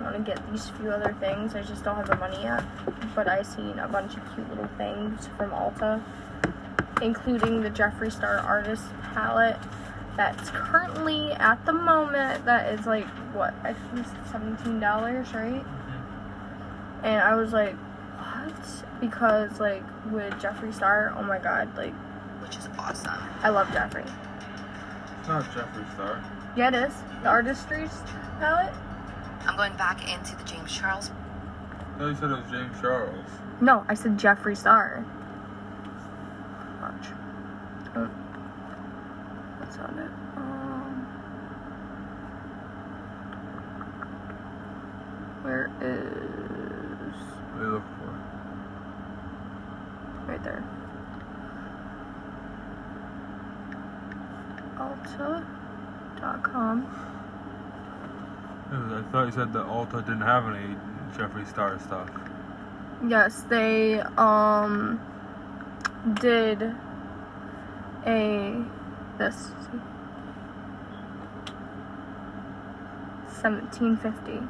want to get these few other things. I just don't have the money yet. But I seen a bunch of cute little things from Ulta, including the Jeffree Star Artist Palette. That's currently, at the moment, that is like, what, I think it's $17, right? And I was like, what? Because, like, with Jeffree Star, oh my god, like, which is awesome. I love Jeffree. It's not Jeffree Star. Yeah, it is. The Artistry palette? I'm going back into the James Charles. I thought you said it was James Charles. No, I said Jeffree Star. Watch. Oh. What's on it? Where is... What are you looking for? Right there. Ulta.com. I thought you said that Ulta didn't have any Jeffree Star stuff. Yes, they did this $17.50.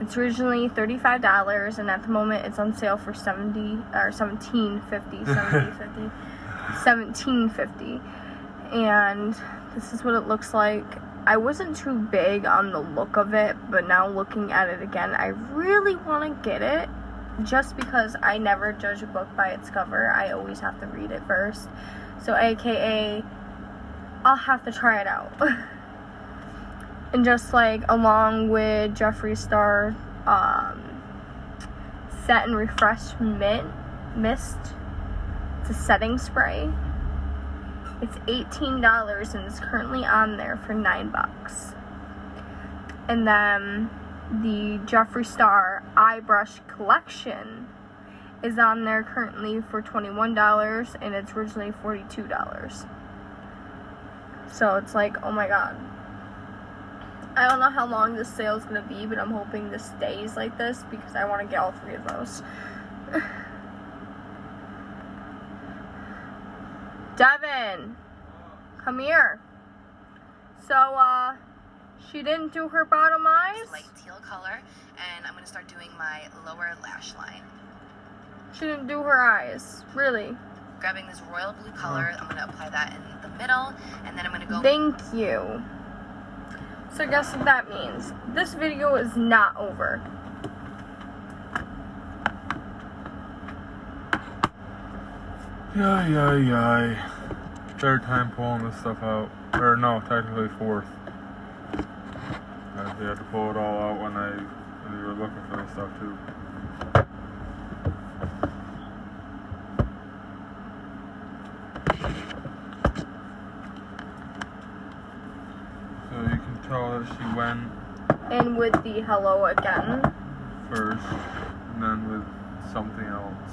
It's originally $35, and at the moment it's on sale for $17.50. And this is what it looks like. I wasn't too big on the look of it, but now looking at it again, I really want to get it, just because I never judge a book by its cover. I always have to read it first. So AKA, I'll have to try it out. And just like along with Jeffree Star Set and Refresh Mist, it's a setting spray. It's $18 and it's currently on there for $9. And then the Jeffree Star Eye Brush Collection is on there currently for $21, and it's originally $42. So it's like, oh my god. I don't know how long this sale is going to be, but I'm hoping this stays like this because I want to get all three of those. Devin, come here. So, she didn't do her bottom eyes? Light teal color, and I'm going to start doing my lower lash line. She didn't do her eyes. Really? Grabbing this royal blue color, I'm going to apply that in the middle, and then I'm going to go... Thank you. So guess what that means? This video is not over. Yay. Third time pulling this stuff out. Or no, technically fourth. We had to pull it all out when we were looking for this stuff too. So you can tell that she went And with the hello again. first, and then with something else.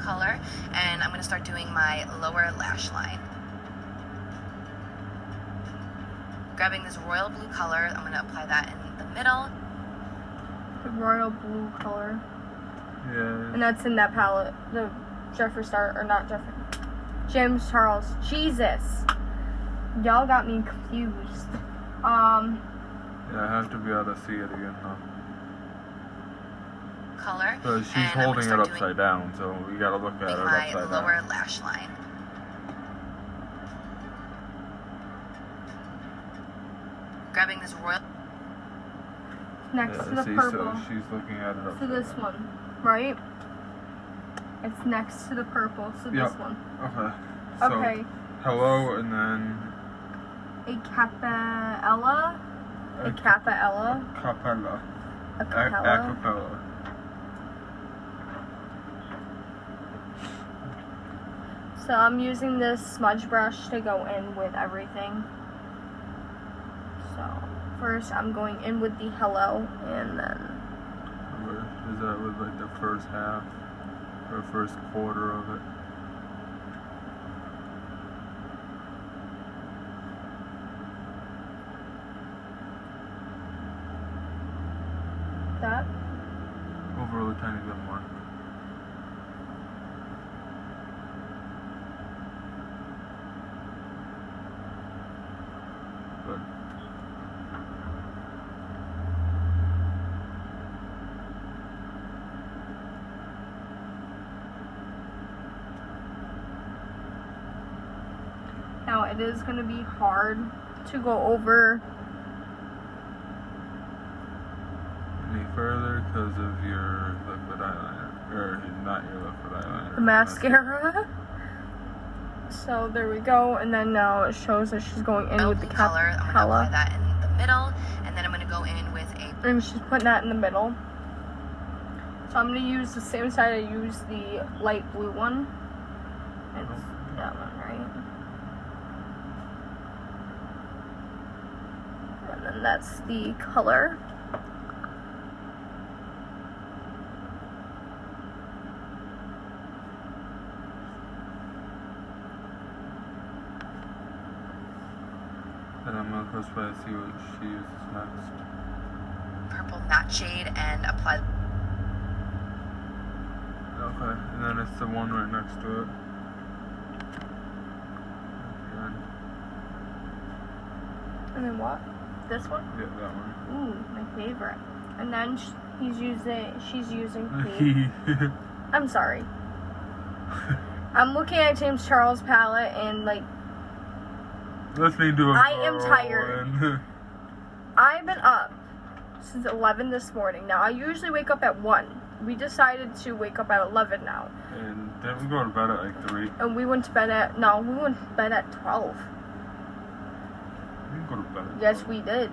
color, and I'm going to start doing my lower lash line. Grabbing this royal blue color, I'm going to apply that in the middle. The royal blue color. Yeah. And that's in that palette. The Jeffree Star, or not Jeffree. James Charles. Jesus. Y'all got me confused. Yeah, I have to be able to see it again though. Color. Because she's And I'm gonna holding it start upside down, so we gotta look at it doing my upside lower down. lash line. Grabbing this royal. Next to the see, purple. so she's looking at it So upside this down. one, right? It's next to the purple, so Yep. this one. Okay. So, Okay. hello, and then A Capella? A Capella? Capella. A Capella? Acapella. So I'm using this smudge brush to go in with everything. So first I'm going in with the hello, and then Where is that with like the first half or first quarter of it? that. Over a tiny bit more. Good. Now it is going to be hard to go over Any further because of your liquid eyeliner, or not your liquid eyeliner. the mascara. So there we go, and then now it shows that she's going in with the color. I'm gonna apply Capella, that in the middle, and then I'm gonna go in with a and she's putting that in the middle. So I'm going to use the same side I used the light blue one. It's that one, right? And then that's the color. And I'm gonna press play to see what she uses next. purple matte shade and apply. Okay, and then it's the one right next to it. Again. And then what? This one? Yeah, that one. Ooh, my favorite. And then she's using pink. I'm sorry. I'm looking at James Charles palette and like Listening to a I am girl tired. and- I've been up since 11 this morning. Now I usually wake up at 1. We decided to wake up at 11 now. And didn't we go to bed at like 3? And we went to bed at we went to bed at 12. We didn't go to bed at Yes, 12. we did.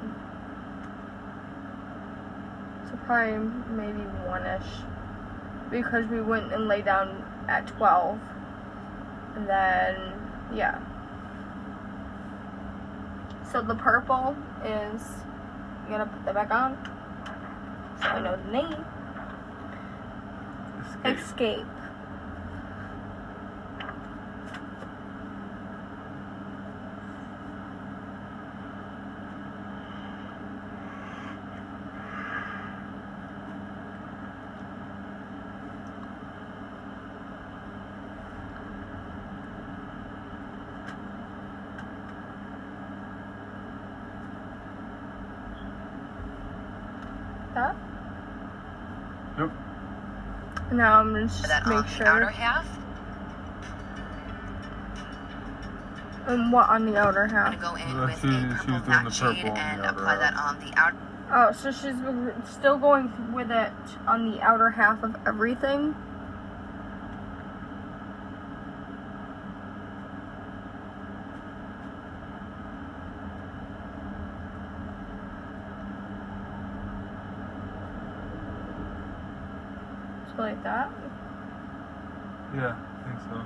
So probably maybe 1-ish. Because we went and lay down at 12. And then, yeah. So the purple is, you gotta put that back on. So I know the name. Escape. That. Yep. Now I'm gonna just That on make the sure. outer half. And what on the outer I'm half? gonna go in Well, with she a was purple doing matte the shade purple on the and outer apply that half. on the outer. Oh, so she's still going with it on the outer half of everything. So like that. Yeah, I think so.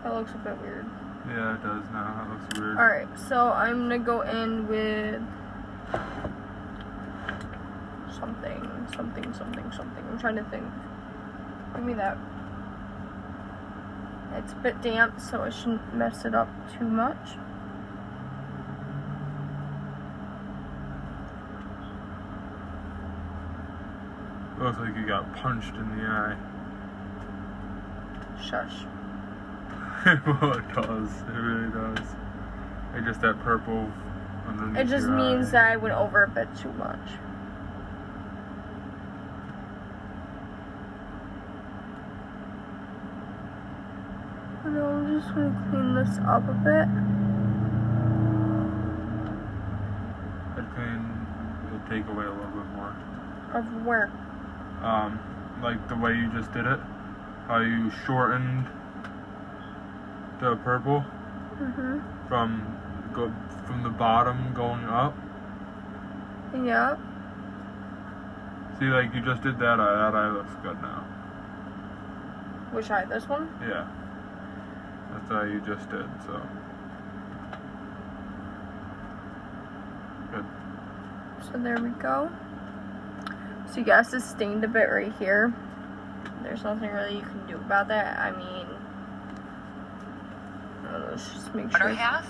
That looks a bit weird. Yeah, it does now. That looks weird. Alright, so I'm gonna go in with something. I'm trying to think. Give me that. It's a bit damp, so I shouldn't mess it up too much. Looks like you got punched in the eye. Shush. Well, it does. It really does. Like just that purple underneath It just your means eye. that I went over a bit too much. And I'm just gonna clean this up a bit. I'd clean, it'd take away a little bit more. Of where? Like the way you just did it. How you shortened the purple from the bottom going up. Yeah. See, like you just did that eye. That eye looks good now. Which eye? This one? Yeah. That's how you just did, so. Good. So there we go. So you guys, it's stained a bit right here. There's nothing really you can do about that. I mean, let's just make sure. Other half.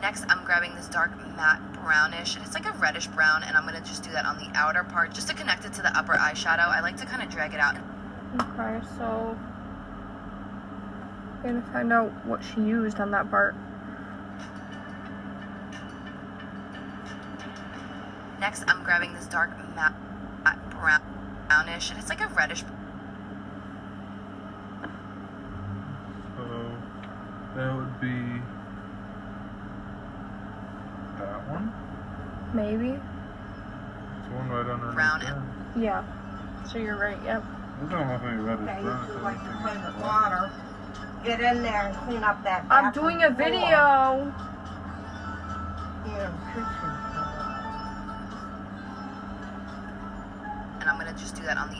Next, I'm grabbing this dark matte brownish. It's like a reddish brown, and I'm gonna just do that on the outer part just to connect it to the upper eyeshadow. I like to kind of drag it out. Okay, so I'm gonna find out what she used on that part. Next, I'm grabbing this dark matte brownish. It's like a reddish. So that would be that one. Maybe. It's one right underneath Brown there. Yeah. So you're right. Yep. This don't look like reddish Okay, brown. you so two like it's to like play with black. water. Get in there and clean up that I'm bathroom doing a floor. video. Yeah, kitchen. And I'm gonna just do that on the.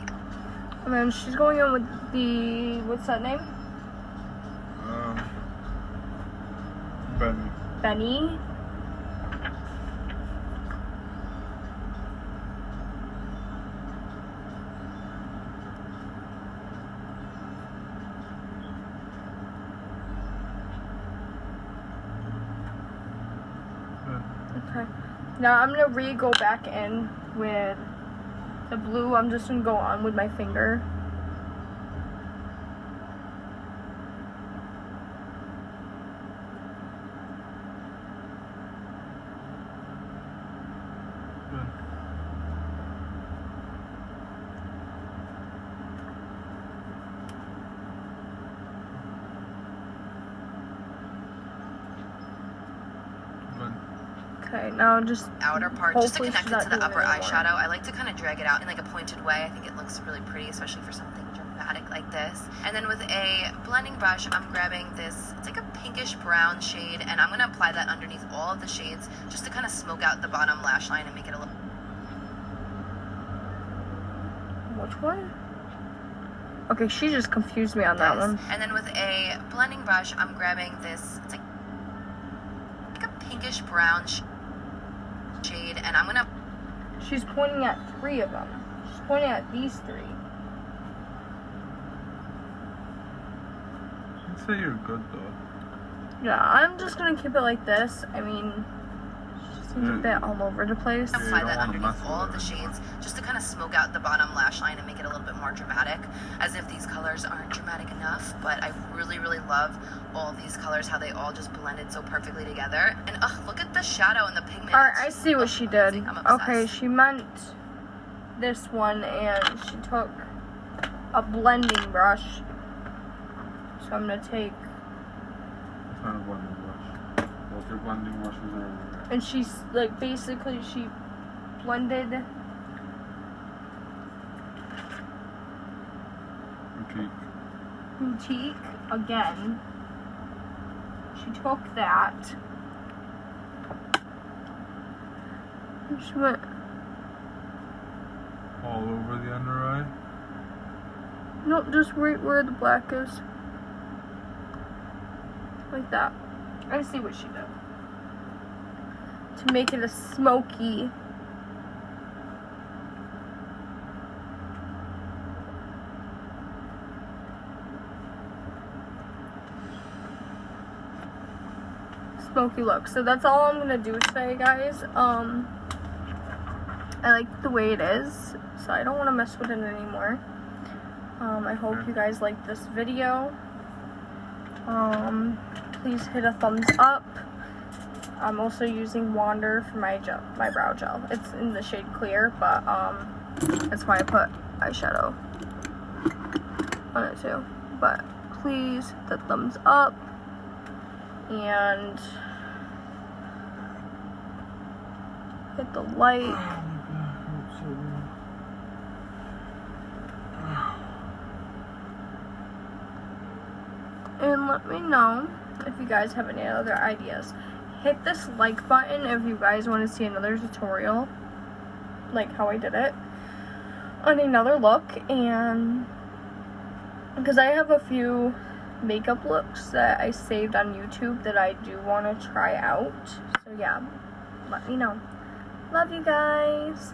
And then she's going in with the, what's that name? Benny. Benny. Okay. Now I'm gonna go back in with the blue. I'm just gonna go on with my finger. Okay, now just Outer part just to hopefully connect she's it not to the doing upper it anymore. eyeshadow. I like to kind of drag it out in like a pointed way. I think it looks really pretty, especially for something dramatic like this. And then with a blending brush, I'm grabbing this, it's like a pinkish brown shade, and I'm going to apply that underneath all of the shades just to kind of smoke out the bottom lash line and make it a little. Which one? Okay, she just confused me on that one. And then with a blending brush, I'm grabbing this, it's like a pinkish brown shade, and I'm going to. She's pointing at 3 of them. She's pointing at these 3. I'd say you're good though. Yeah, I'm just gonna keep it like this. I mean, she seems a bit all over the place. Yeah, you Apply don't that wanna underneath mess all of with the it. shades just to kind of smoke out the bottom lash line and make it a little bit more dramatic, as if these colors aren't dramatic enough. But I really, really love all of these colors, how they all just blended so perfectly together. And look at the shadow and the pigment. Alright, I see what she did. Amazing. I'm obsessed. Okay, she meant this one and she took a blending brush. So I'm gonna take, It's not a blending brush. Both your blending brushes are over there. and she's like basically she blended Boutique. Boutique again. She took that. And she went All over the under eye. no, just right where the black is. Like that. I see what she did. To make it a smoky. Smoky look. So that's all I'm gonna do today, guys. I like the way it is, so I don't want to mess with it anymore. I hope you guys like this video. Please hit a thumbs up. I'm also using Wander for my brow gel. It's in the shade clear, but that's why I put eyeshadow on it too. But please hit the thumbs up and hit the like. And let me know if you guys have any other ideas. Hit this like button if you guys want to see another tutorial, like how I did it, on another look. And because I have a few makeup looks that I saved on YouTube that I do want to try out. So yeah, let me know. Love you guys.